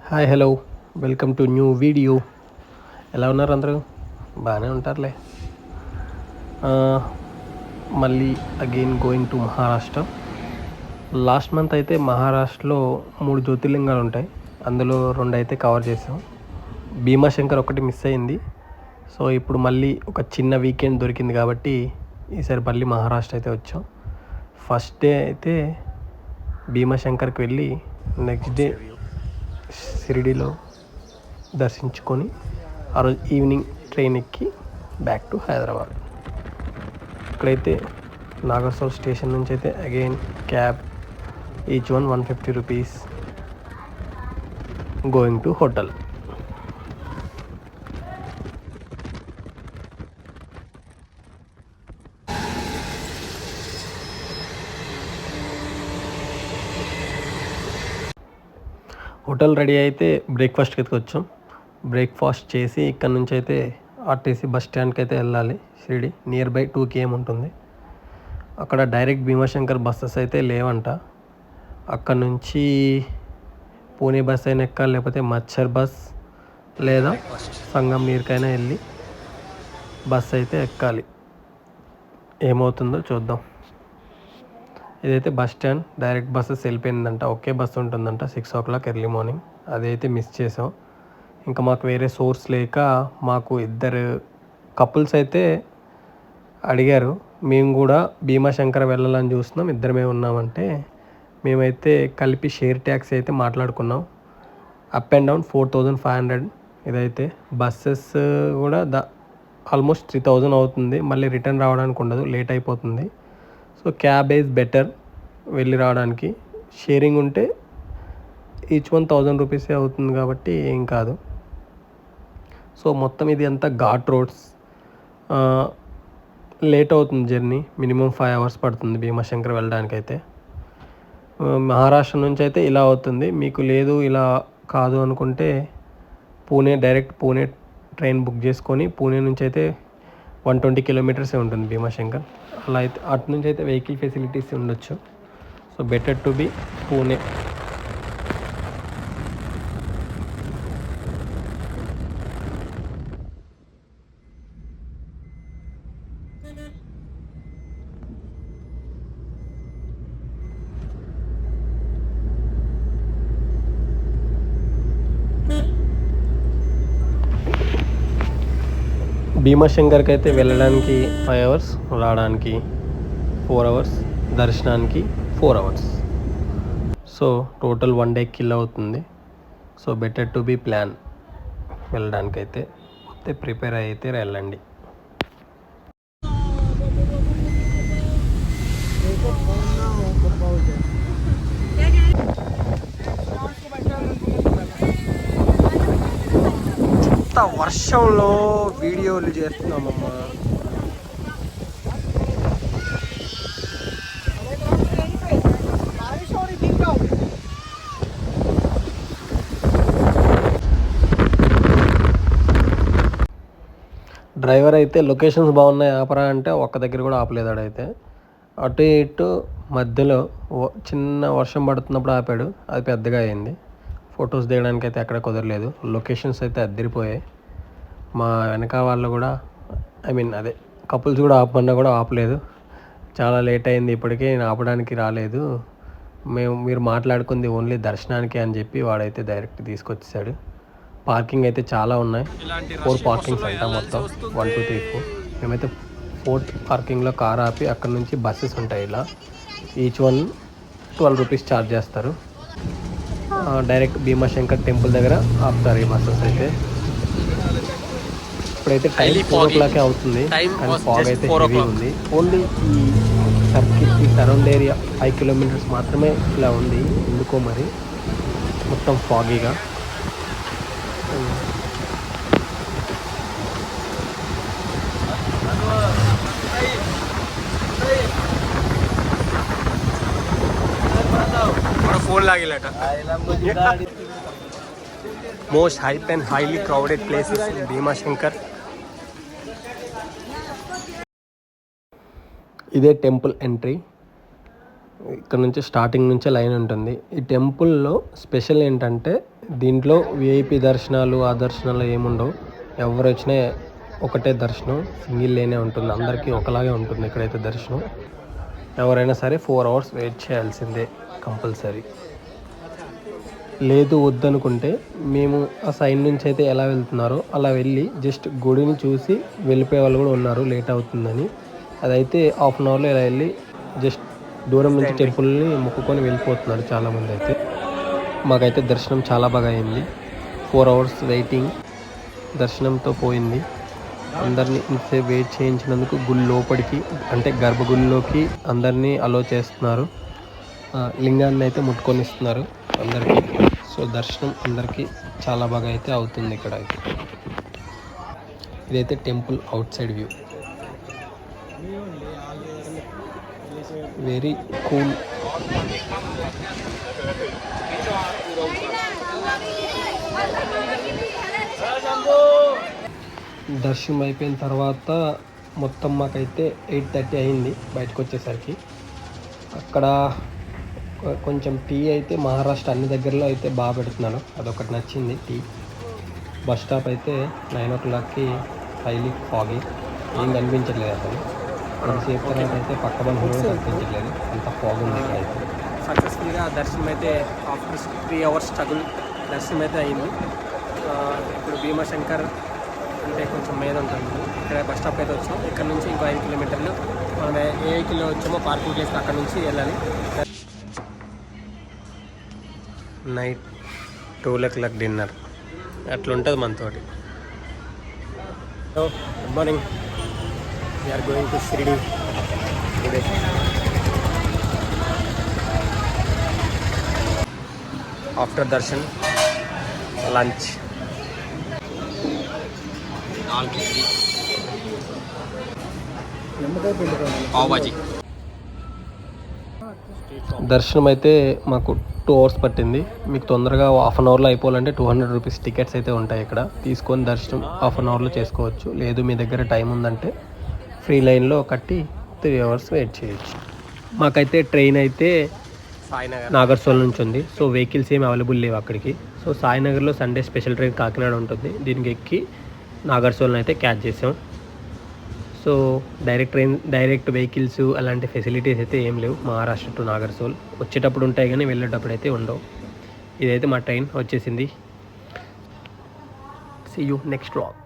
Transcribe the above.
Hi hello welcome to new video. ఎలా ఉన్నారు అందరూ? బాగానే ఉంటారులే. మళ్ళీ again going to Maharashtra. Last month అయితే మహారాష్ట్రలో 3 జ్యోతిర్లింగాలు ఉంటాయి. అందులో 2 అయితే కవర్ చేసాం. భీమాశంకర్ ఒకటి మిస్ అయింది. సో ఇప్పుడు మళ్ళీ ఒక చిన్న వీకెండ్ దొరికింది కాబట్టి ఈసారి మళ్ళీ మహారాష్ట్ర అయితే వచ్చాం. ఫస్ట్ డే అయితే భీమాశంకర్కి వెళ్ళి నెక్స్ట్ డే షిరిడీలో దర్శించుకొని ఆ రోజు ఈవినింగ్ ట్రైన్ ఎక్కి బ్యాక్ టు హైదరాబాద్. ఇక్కడైతే నాగర్సోల్ స్టేషన్ నుంచి అయితే again cab each one 150 rupees going to hotel. Hotel ready అయితే బ్రేక్ఫాస్ట్కి అయితే వచ్చాం. బ్రేక్ఫాస్ట్ చేసి ఇక్కడ నుంచి అయితే ఆర్టీసీ బస్ స్టాండ్కి అయితే వెళ్ళాలి. షిరిడి నియర్ బై 2 km ఉంటుంది. అక్కడ డైరెక్ట్ భీమాశంకర్ బస్సెస్ అయితే లేవంట. అక్కడ నుంచి పూణే బస్ అయినా ఎక్కాలి, లేకపోతే మచ్చర్ బస్ లేదా సంగం నీరుకైనా వెళ్ళి బస్ అయితే ఎక్కాలి. ఏమవుతుందో చూద్దాం. ఇదైతే బస్ స్టాండ్. డైరెక్ట్ బస్సెస్ వెళ్ళిపోయిందంట. ఒకే బస్సు ఉంటుందంట 6 o'clock ఎర్లీ మార్నింగ్. అదైతే మిస్ చేసాం. ఇంకా మాకు వేరే సోర్స్ లేక మాకు 2 కపుల్స్ అయితే అడిగారు. మేము కూడా భీమాశంకర్ వెళ్ళాలని చూస్తున్నాం, ఇద్దరమే ఉన్నామంటే మేమైతే కలిపి షేర్ ట్యాక్సీ అయితే మాట్లాడుకున్నాం. Up and down 4500. ఇదైతే బస్సెస్ కూడా ఆల్మోస్ట్ 3000 అవుతుంది. మళ్ళీ రిటర్న్ రావడానికి ఉండదు, లేట్ అయిపోతుంది. సో క్యాబ్ ఈజ్ బెటర్ వెళ్ళి రావడానికి. షేరింగ్ ఉంటే ఈచ్ వన్ 1000 రూపీసే అవుతుంది కాబట్టి ఏం కాదు. సో మొత్తం ఇది అంతా ఘాట్ రోడ్స్. లేట్ అవుతుంది జర్నీ. మినిమం 5 hours పడుతుంది భీమాశంకర్ వెళ్ళడానికి అయితే. మహారాష్ట్ర నుంచి అయితే ఇలా అవుతుంది. మీకు లేదు ఇలా కాదు అనుకుంటే డైరెక్ట్ పూణే ట్రైన్ బుక్ చేసుకొని పూణే నుంచి అయితే 120 kilometers ఉంటుంది భీమాశంకర్. అలా అయితే అటు నుంచి అయితే వెహికల్ ఫెసిలిటీస్ ఉండొచ్చు. So better to be Pune. భీమాశంకర్కి అయితే వెళ్ళడానికి 5 hours, రావడానికి 4 hours, దర్శనానికి 4 hours. So total 1 day kill అవుతుంది. So better to be plan. వెళ్ళడానికైతే అయితే ప్రిపేర్ అయితే వెళ్ళండి. వర్షంలో వీడియోలు చేస్తున్నామమ్మా. డ్రైవర్ అయితే లొకేషన్స్ బాగున్నాయి ఆపరా అంటే ఒక్క దగ్గర కూడా ఆపలేదు. ఆడైతే అటు ఇటు మధ్యలో చిన్న వర్షం పడుతున్నప్పుడు ఆపాడు. అది పెద్దగా అయింది. ఫొటోస్ దిగడానికి అయితే ఎక్కడ కుదరలేదు. లొకేషన్స్ అయితే అద్దరిపోయాయి. మా వెనక వాళ్ళు కూడా అదే కపుల్స్ కూడా ఆపమన్నా కూడా ఆపలేదు. చాలా లేట్ అయింది, ఇప్పటికే నేను ఆపడానికి రాలేదు, మీరు మాట్లాడుకుంది ఓన్లీ దర్శనానికి అని చెప్పి వాడైతే డైరెక్ట్ తీసుకొచ్చేసాడు. పార్కింగ్ అయితే చాలా ఉన్నాయి. 4 పార్కింగ్స్ అంట మొత్తం. 1 2 3 4. మేమైతే 4th పార్కింగ్లో కార్ ఆపి అక్కడ నుంచి బస్సెస్ ఉంటాయి. ఇలా ఈచ్ వన్ 12 రూపీస్ ఛార్జ్ చేస్తారు. డైరెక్ట్ భీమాశంకర్ టెంపుల్ దగ్గర ఆపుతారు ఈ బస్సెస్ అయితే. ఇప్పుడైతే టైం 4 o'clock అవుతుంది, కానీ ఫాగ్ అయితే హెవీ ఉంది. ఓన్లీ ఈ సర్కిల్, ఈ సరౌండ్ ఏరియా 5 kilometers మాత్రమే ఇలా ఉంది. ఎందుకో మరి మొత్తం ఫాగీగా. Most hype and highly crowded places in Bhimashankar. ఇదే టెంపుల్ ఎంట్రీ. ఇక్కడ నుంచి స్టార్టింగ్ నుంచే లైన్ ఉంటుంది. ఈ టెంపుల్లో స్పెషల్ ఏంటంటే దీంట్లో విఐపి దర్శనాలు ఆ దర్శనాలు ఏముండవు. ఎవరు వచ్చినా ఒకటే దర్శనం, సింగిల్ లేనే ఉంటుంది. అందరికీ ఒకలాగే ఉంటుంది ఇక్కడైతే దర్శనం. ఎవరైనా సరే 4 hours వెయిట్ చేయాల్సిందే కంపల్సరీ. లేదు వద్దనుకుంటే మేము ఆ సైడ్ నుంచి అయితే ఎలా వెళ్తున్నారో అలా వెళ్ళి జస్ట్ గుడిని చూసి వెళ్ళిపోయే వాళ్ళు కూడా ఉన్నారు లేట్ అవుతుందని. అదైతే 1/2 అవర్లో ఇలా వెళ్ళి జస్ట్ దూరం నుంచి టెంపుల్ని మొక్కుకొని వెళ్ళిపోతున్నారు చాలామంది అయితే. మాకైతే దర్శనం చాలా బాగా అయింది. 4 hours వెయిటింగ్ దర్శనంతో పోయింది. అందరినీ ఇంతసేపు వెయిట్ చేయించినందుకు గుడి లోపలికి అంటే గర్భగుడిలోకి అందరినీ అలో చేస్తున్నారు. లింగాన్ని అయితే ముట్టుకొని ఇస్తున్నారు అందరికీ. సో దర్శనం అందరికీ చాలా బాగా అయితే అవుతుంది ఇక్కడ అయితే. ఇదైతే temple out side view. Very cool. దర్శనం అయిపోయిన తర్వాత మొత్తం మాకైతే 8:30 అయింది బయటకు వచ్చేసరికి. అక్కడ కొంచెం టీ అయితే మహారాష్ట్ర అన్ని దగ్గరలో అయితే బాగా పెడుతున్నాడు, అదొకటి నచ్చింది టీ. బస్ స్టాప్ అయితే 9 o'clockకి హైలీ ఫాగి, ఏం కనిపించట్లేదు అసలు. కొంతసేపు తర్వాత అయితే పక్క బండ్లు కూడా కనిపించట్లేదు, అంత ఫాగ్ ఉంది ఇక్కడ అయితే. సక్సెస్ఫుల్గా దర్శనం అయితే ఆఫ్టర్ 3 hours స్ట్రగుల్ దర్శనం అయితే అయింది. ఇప్పుడు భీమాశంకర్ అంటే కొంచెం మీద ఉంటుంది, ఇక్కడ బస్ స్టాప్ అయితే వచ్చాం. ఇక్కడ నుంచి ఇంకో 5 kilometers మనం ఏ కిలో వచ్చామో పార్కింగ్ ప్లేస్ అక్కడ నుంచి వెళ్ళాలి. నైట్ 12 o'clock డిన్నర్ అట్లా ఉంటుంది మనతోటి. Good morning, we are going to Shirdi today. After darshan lunch, pav bhaji. దర్శనం అయితే మాకు 2 hours పట్టింది. మీకు తొందరగా 1/2 అవర్లో అయిపోవాలంటే 200 rupees టికెట్స్ అయితే ఉంటాయి ఇక్కడ. తీసుకొని దర్శనం 1/2 అవర్లో చేసుకోవచ్చు. లేదు మీ దగ్గర టైం ఉందంటే ఫ్రీ లైన్లో కట్టి 3 hours వెయిట్ చేయొచ్చు. మాకైతే ట్రైన్ అయితే నాగర్సోల్ నుంచి ఉంది. సో వెహికల్స్ ఏమి అవైలబుల్ లేవు అక్కడికి. సో సాయినగర్లో సండే స్పెషల్ ట్రైన్ కాకినాడ ఉంటుంది, దీనికి ఎక్కి నాగర్సోల్ని అయితే క్యాచ్ చేసాం. సో డైరెక్ట్ వెహికల్స్ అలాంటి ఫెసిలిటీస్ అయితే ఏం లేవు మహారాష్ట్ర టు నాగర్సోల్. వచ్చేటప్పుడు ఉంటాయి కానీ వెళ్ళేటప్పుడు అయితే ఉండవు. ఇదైతే మా ట్రైన్ వచ్చేసింది. See you next vlog.